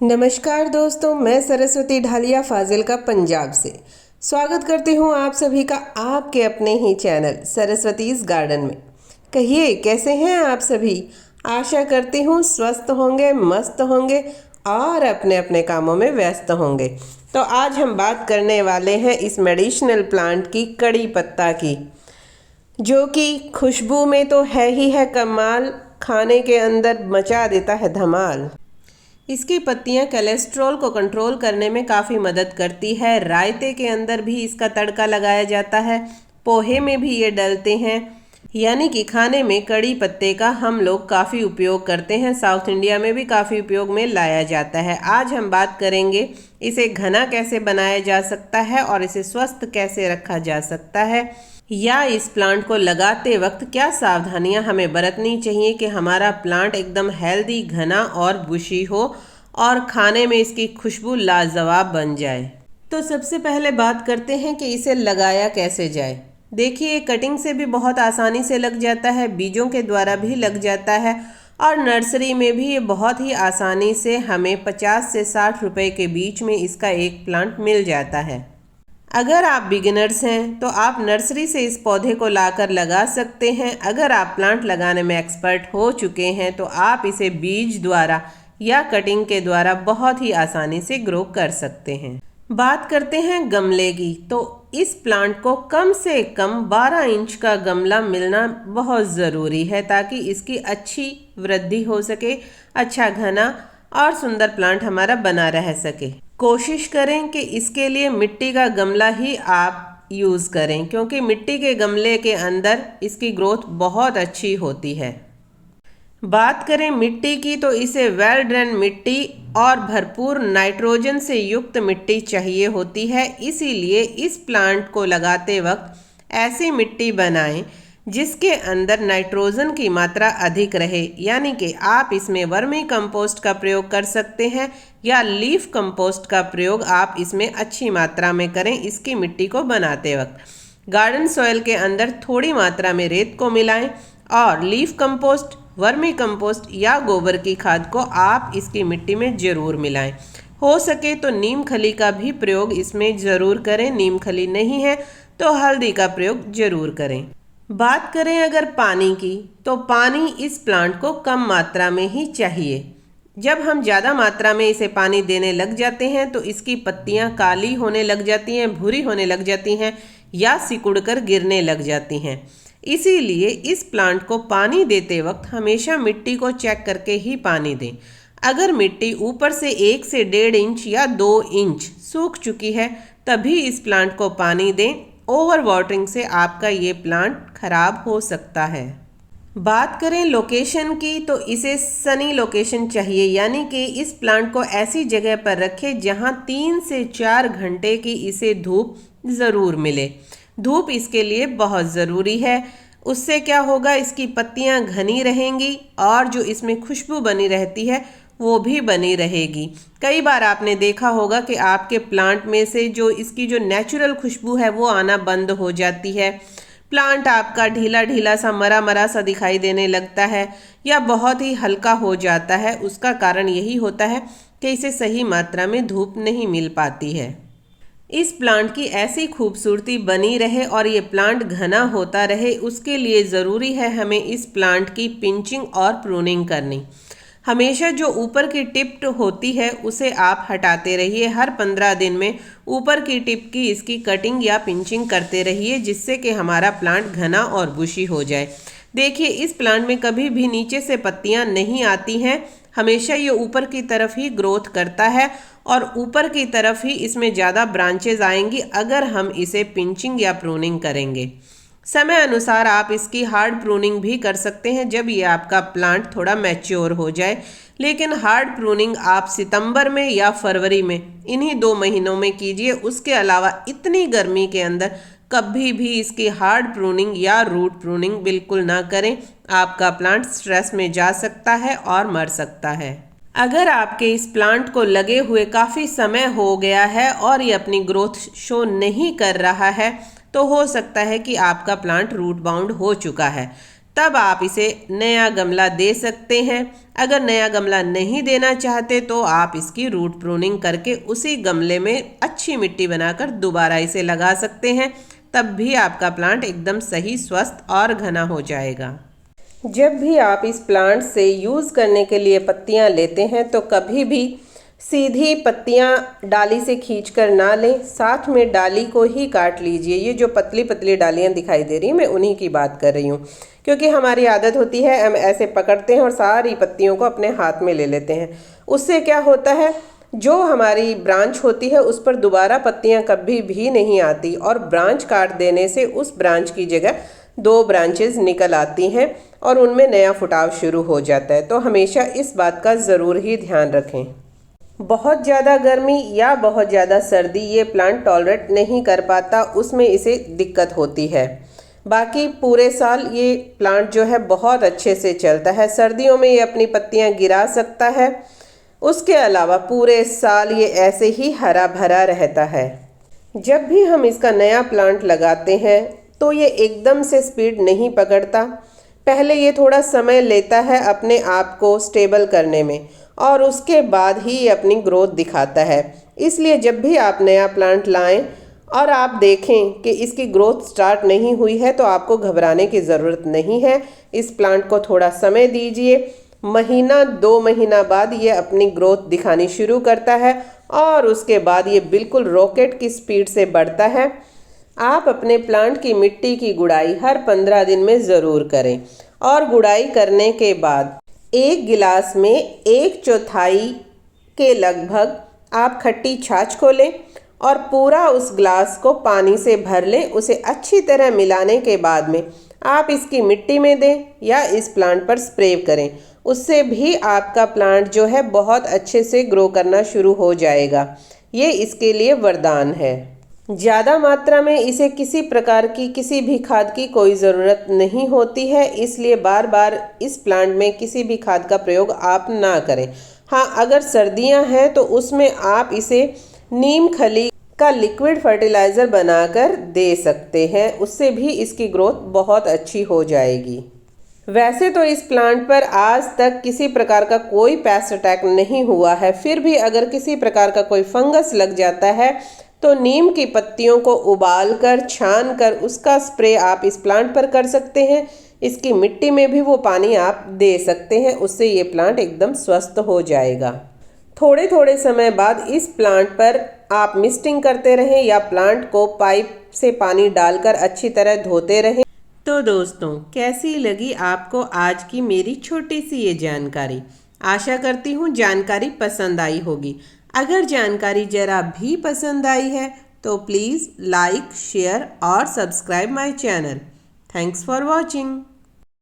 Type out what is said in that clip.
नमस्कार दोस्तों, मैं सरस्वती ढालिया फाजिलका पंजाब से स्वागत करती हूँ आप सभी का आपके अपने ही चैनल सरस्वतीज़ गार्डन में। कहिए कैसे हैं आप सभी। आशा करती हूँ स्वस्थ होंगे, मस्त होंगे और अपने अपने कामों में व्यस्त होंगे। तो आज हम बात करने वाले हैं इस मेडिसिनल प्लांट की, कड़ी पत्ता की, जो कि खुशबू में तो है ही है कमाल, खाने के अंदर मचा देता है धमाल। इसकी पत्तियां कोलेस्ट्रॉल को कंट्रोल करने में काफ़ी मदद करती है। रायते के अंदर भी इसका तड़का लगाया जाता है, पोहे में भी ये डलते हैं, यानी कि खाने में कड़ी पत्ते का हम लोग काफ़ी उपयोग करते हैं। साउथ इंडिया में भी काफ़ी उपयोग में लाया जाता है। आज हम बात करेंगे इसे घना कैसे बनाया जा सकता है और इसे स्वस्थ कैसे रखा जा सकता है, या इस प्लांट को लगाते वक्त क्या सावधानियां हमें बरतनी चाहिए कि हमारा प्लांट एकदम हेल्दी, घना और बुशी हो और खाने में इसकी खुशबू लाजवाब बन जाए। तो सबसे पहले बात करते हैं कि इसे लगाया कैसे जाए। देखिए, कटिंग से भी बहुत आसानी से लग जाता है, बीजों के द्वारा भी लग जाता है और नर्सरी में भी ये बहुत ही आसानी से हमें 50 से 60 रुपए के बीच में इसका एक प्लांट मिल जाता है। अगर आप बिगिनर्स हैं तो आप नर्सरी से इस पौधे को लाकर लगा सकते हैं। अगर आप प्लांट लगाने में एक्सपर्ट हो चुके हैं तो आप इसे बीज द्वारा या कटिंग के द्वारा बहुत ही आसानी से ग्रो कर सकते हैं। बात करते हैं गमले की, तो इस प्लांट को कम से कम 12 इंच का गमला मिलना बहुत ज़रूरी है ताकि इसकी अच्छी वृद्धि हो सके, अच्छा घना और सुंदर प्लांट हमारा बना रह सके। कोशिश करें कि इसके लिए मिट्टी का गमला ही आप यूज़ करें, क्योंकि मिट्टी के गमले के अंदर इसकी ग्रोथ बहुत अच्छी होती है। बात करें मिट्टी की, तो इसे वेल ड्रेन मिट्टी और भरपूर नाइट्रोजन से युक्त मिट्टी चाहिए होती है। इसीलिए इस प्लांट को लगाते वक्त ऐसी मिट्टी बनाएं जिसके अंदर नाइट्रोजन की मात्रा अधिक रहे, यानी कि आप इसमें वर्मी कंपोस्ट का प्रयोग कर सकते हैं या लीफ कंपोस्ट का प्रयोग आप इसमें अच्छी मात्रा में करें। इसकी मिट्टी को बनाते वक्त गार्डन सॉइल के अंदर थोड़ी मात्रा में रेत को मिलाएं और लीफ कंपोस्ट, वर्मी कंपोस्ट या गोबर की खाद को आप इसकी मिट्टी में ज़रूर मिलाएं। हो सके तो नीम खली का भी प्रयोग इसमें ज़रूर करें। नीम खली नहीं है तो हल्दी का प्रयोग ज़रूर करें। बात करें अगर पानी की, तो पानी इस प्लांट को कम मात्रा में ही चाहिए। जब हम ज़्यादा मात्रा में इसे पानी देने लग जाते हैं तो इसकी पत्तियां काली होने लग जाती हैं, भूरी होने लग जाती हैं या सिकुड़कर गिरने लग जाती हैं। इसीलिए इस प्लांट को पानी देते वक्त हमेशा मिट्टी को चेक करके ही पानी दें। अगर मिट्टी ऊपर से 1 से 1.5 इंच या 2 इंच सूख चुकी है तभी इस प्लांट को पानी दें। ओवर वाटरिंग से आपका ये प्लांट खराब हो सकता है। बात करें लोकेशन की, तो इसे सनी लोकेशन चाहिए, यानी कि इस प्लांट को ऐसी जगह पर रखें जहां 3 से 4 घंटे की इसे धूप ज़रूर मिले। धूप इसके लिए बहुत ज़रूरी है। उससे क्या होगा, इसकी पत्तियां घनी रहेंगी और जो इसमें खुशबू बनी रहती है वो भी बनी रहेगी। कई बार आपने देखा होगा कि आपके प्लांट में से जो इसकी जो नेचुरल खुशबू है वो आना बंद हो जाती है। प्लांट आपका ढीला ढीला सा, मरा मरा सा दिखाई देने लगता है या बहुत ही हल्का हो जाता है। उसका कारण यही होता है कि इसे सही मात्रा में धूप नहीं मिल पाती है। इस प्लांट की ऐसी खूबसूरती बनी रहे और ये प्लांट घना होता रहे, उसके लिए ज़रूरी है हमें इस प्लांट की पिंचिंग और प्रूनिंग करनी। हमेशा जो ऊपर की टिप होती है उसे आप हटाते रहिए। हर 15 दिन में ऊपर की टिप की इसकी कटिंग या पिंचिंग करते रहिए, जिससे कि हमारा प्लांट घना और बुशी हो जाए। देखिए, इस प्लांट में कभी भी नीचे से पत्तियां नहीं आती हैं, हमेशा ये ऊपर की तरफ ही ग्रोथ करता है और ऊपर की तरफ ही इसमें ज़्यादा ब्रांचेज आएंगी अगर हम इसे पिंचिंग या प्रूनिंग करेंगे। समय अनुसार आप इसकी हार्ड प्रूनिंग भी कर सकते हैं जब ये आपका प्लांट थोड़ा मैच्योर हो जाए, लेकिन हार्ड प्रूनिंग आप सितंबर में या फरवरी में, इन्हीं 2 महीनों में कीजिए। उसके अलावा इतनी गर्मी के अंदर कभी भी इसकी हार्ड प्रूनिंग या रूट प्रूनिंग बिल्कुल ना करें। आपका प्लांट स्ट्रेस में जा सकता है और मर सकता है। अगर आपके इस प्लांट को लगे हुए काफ़ी समय हो गया है और ये अपनी ग्रोथ शो नहीं कर रहा है तो हो सकता है कि आपका प्लांट रूट बाउंड हो चुका है। तब आप इसे नया गमला दे सकते हैं। अगर नया गमला नहीं देना चाहते तो आप इसकी रूट प्रूनिंग करके उसी गमले में अच्छी मिट्टी बनाकर दोबारा इसे लगा सकते हैं। तब भी आपका प्लांट एकदम सही, स्वस्थ और घना हो जाएगा। जब भी आप इस प्लांट से यूज़ करने के लिए पत्तियां लेते हैं तो कभी भी सीधी पत्तियां डाली से खींचकर ना लें, साथ में डाली को ही काट लीजिए। ये जो पतली पतली डालियां दिखाई दे रही हैं, मैं उन्हीं की बात कर रही हूँ, क्योंकि हमारी आदत होती है हम ऐसे पकड़ते हैं और सारी पत्तियों को अपने हाथ में ले लेते हैं। उससे क्या होता है, जो हमारी ब्रांच होती है उस पर दोबारा पत्तियां कभी भी नहीं आती और ब्रांच काट देने से उस ब्रांच की जगह 2 ब्रांचेस निकल आती हैं और उनमें नया फुटाव शुरू हो जाता है। तो हमेशा इस बात का ज़रूर ही ध्यान रखें। बहुत ज़्यादा गर्मी या बहुत ज़्यादा सर्दी ये प्लांट टॉलरेट नहीं कर पाता, उसमें इसे दिक्कत होती है। बाकी पूरे साल ये प्लांट जो है बहुत अच्छे से चलता है। सर्दियों में ये अपनी पत्तियां गिरा सकता है, उसके अलावा पूरे साल ये ऐसे ही हरा भरा रहता है। जब भी हम इसका नया प्लांट लगाते हैं तो ये एकदम से स्पीड नहीं पकड़ता। पहले ये थोड़ा समय लेता है अपने आप को स्टेबल करने में और उसके बाद ही ये अपनी ग्रोथ दिखाता है। इसलिए जब भी आप नया प्लांट लाएं और आप देखें कि इसकी ग्रोथ स्टार्ट नहीं हुई है तो आपको घबराने की ज़रूरत नहीं है। इस प्लांट को थोड़ा समय दीजिए, महीना 2 महीना बाद ये अपनी ग्रोथ दिखानी शुरू करता है और उसके बाद ये बिल्कुल रॉकेट की स्पीड से बढ़ता है। आप अपने प्लांट की मिट्टी की गुड़ाई हर 15 दिन में ज़रूर करें और गुड़ाई करने के बाद 1 गिलास में 1/4 के लगभग आप खट्टी छाछ को लें और पूरा उस गिलास को पानी से भर लें। उसे अच्छी तरह मिलाने के बाद में आप इसकी मिट्टी में दें या इस प्लांट पर स्प्रे करें। उससे भी आपका प्लांट जो है बहुत अच्छे से ग्रो करना शुरू हो जाएगा। ये इसके लिए वरदान है। ज़्यादा मात्रा में इसे किसी प्रकार की किसी भी खाद की कोई ज़रूरत नहीं होती है, इसलिए बार बार इस प्लांट में किसी भी खाद का प्रयोग आप ना करें। हाँ, अगर सर्दियां हैं तो उसमें आप इसे नीम खली का लिक्विड फर्टिलाइज़र बनाकर दे सकते हैं, उससे भी इसकी ग्रोथ बहुत अच्छी हो जाएगी। वैसे तो इस प्लांट पर आज तक किसी प्रकार का कोई पेस्ट अटैक नहीं हुआ है, फिर भी अगर किसी प्रकार का कोई फंगस लग जाता है तो नीम की पत्तियों को उबालकर छान कर उसका स्प्रे आप इस प्लांट पर कर सकते हैं। इसकी मिट्टी में भी वो पानी आप दे सकते हैं, उससे ये प्लांट एकदम स्वस्थ हो जाएगा। थोड़े थोड़े समय बाद इस प्लांट पर आप मिस्टिंग करते रहें या प्लांट को पाइप से पानी डालकर अच्छी तरह धोते रहें। तो दोस्तों, कैसी लगी आपको आज की मेरी छोटी सी ये जानकारी? आशा करती हूँ जानकारी पसंद आई होगी। अगर जानकारी जरा भी पसंद आई है तो प्लीज़ लाइक, शेयर और subscribe my channel. Thanks for watching.